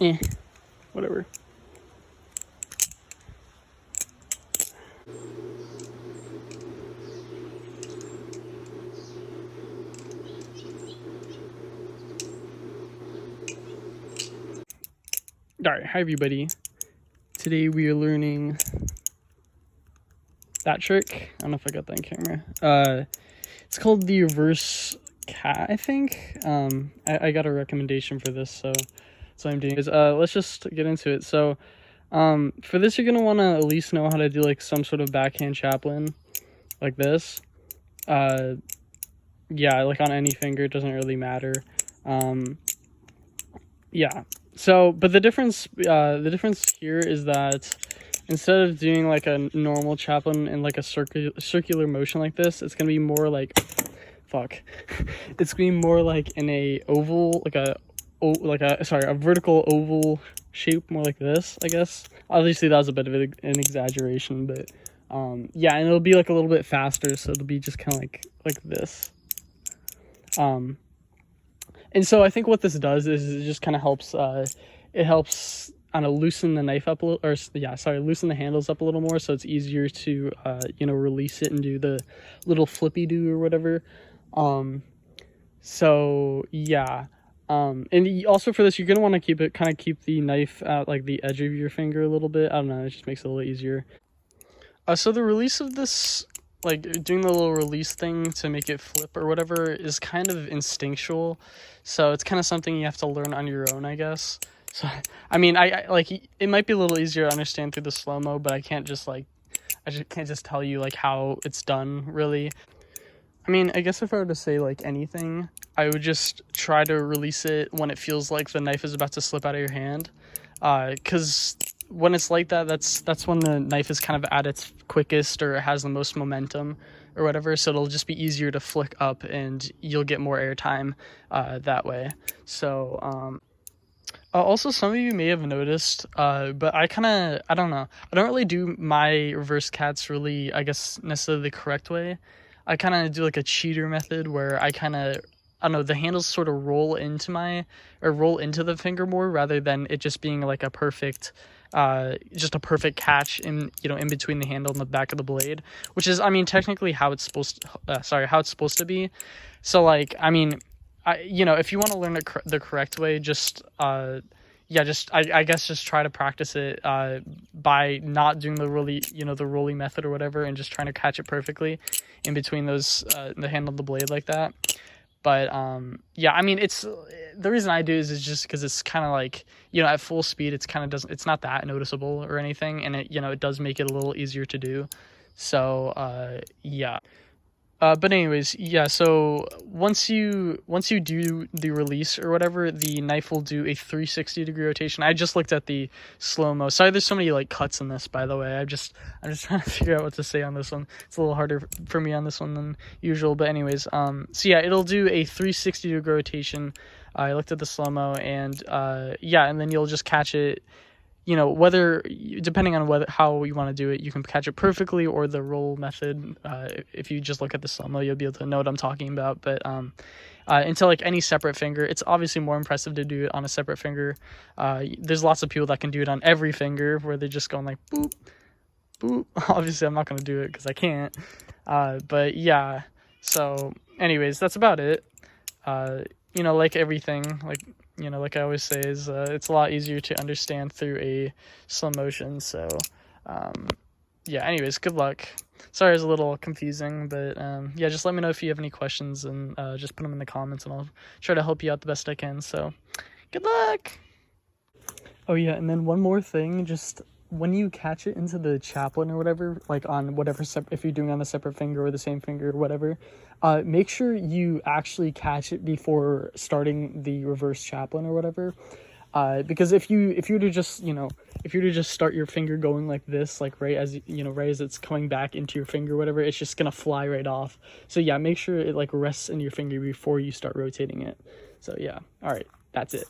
Whatever. Alright, hi everybody. Today we are learning that trick. I don't know if I got that on camera. It's called the reverse cat, I think. I got a recommendation for this, so that's what I'm doing. Let's just get into it. So, for this, you're gonna want to at least know how to do like some sort of backhand chaplain, like this. Yeah, like on any finger, it doesn't really matter. Yeah. So, but the difference here is that instead of doing like a normal chaplain in like a circular motion like this, it's gonna be more like, it's gonna be more like in a oval, a vertical oval shape, more like this, I guess. Obviously, that was a bit of an exaggeration, but yeah, and it'll be like a little bit faster, so it'll be just kind of like this. And so I think what this does is it just kind of helps, it helps, I don't know, loosen the knife up a little, loosen the handles up a little more, so it's easier to, release it and do the little flippy-do or whatever. So, yeah. And also for this, you're going to want to keep the knife at, like, the edge of your finger a little bit. I don't know, it just makes it a little easier. So the release of this, like doing the little release thing to make it flip or whatever, is kind of instinctual, so it's kind of something you have to learn on your own, I guess. So I mean, I like, it might be a little easier to understand through the slow-mo, but I can't just tell you like how it's done, really. I mean, I guess if I were to say like anything, I would just try to release it when it feels like the knife is about to slip out of your hand, because when it's like that, that's when the knife is kind of at its quickest, or it has the most momentum or whatever, so it'll just be easier to flick up and you'll get more airtime that way. So also, some of you may have noticed, but I don't know, I don't really do my reverse cats really, I guess, necessarily the correct way. I kind of do like a cheater method where I don't know, the handles sort of roll into the finger more, rather than it just being like a perfect catch in between the handle and the back of the blade, which is, I mean, technically how it's supposed to be. So like, I mean, if you want to learn it the correct way, I guess just try to practice it by not doing the rolly method or whatever, and just trying to catch it perfectly in between those the handle of the blade like that. But yeah, I mean, it's the reason I do is just because it's kind of like, at full speed, it's not that noticeable or anything, and it does make it a little easier to do. So yeah. But anyways, yeah, so once you do the release or whatever, the knife will do a 360-degree rotation. I just looked at the slow-mo. Sorry, there's so many like cuts in this, by the way. I'm just trying to figure out what to say on this one. It's a little harder for me on this one than usual. But anyways, so yeah, it'll do a 360-degree rotation. I looked at the slow-mo, and yeah, and then you'll just catch it. Whether, depending on how you want to do it, you can catch it perfectly, or the roll method. If you just look at the slow-mo, you'll be able to know what I'm talking about. But into like any separate finger, it's obviously more impressive to do it on a separate finger. There's lots of people that can do it on every finger, where they're just going like boop, boop. Obviously, I'm not going to do it because I can't. But yeah, so anyways, that's about it. Like everything, like I always say, is it's a lot easier to understand through a slow motion. So yeah, anyways, good luck. Sorry, it's a little confusing, but yeah, just let me know if you have any questions, and just put them in the comments, and I'll try to help you out the best I can. So good luck. Oh yeah, and then one more thing, just when you catch it into the chaplain or whatever, like on whatever, if you're doing on a separate finger or the same finger or whatever, make sure you actually catch it before starting the reverse chaplain or whatever. Because if you were to just start your finger going like this, like right as it's coming back into your finger or whatever, it's just gonna fly right off. So yeah, make sure it like rests in your finger before you start rotating it. So yeah, all right, that's it.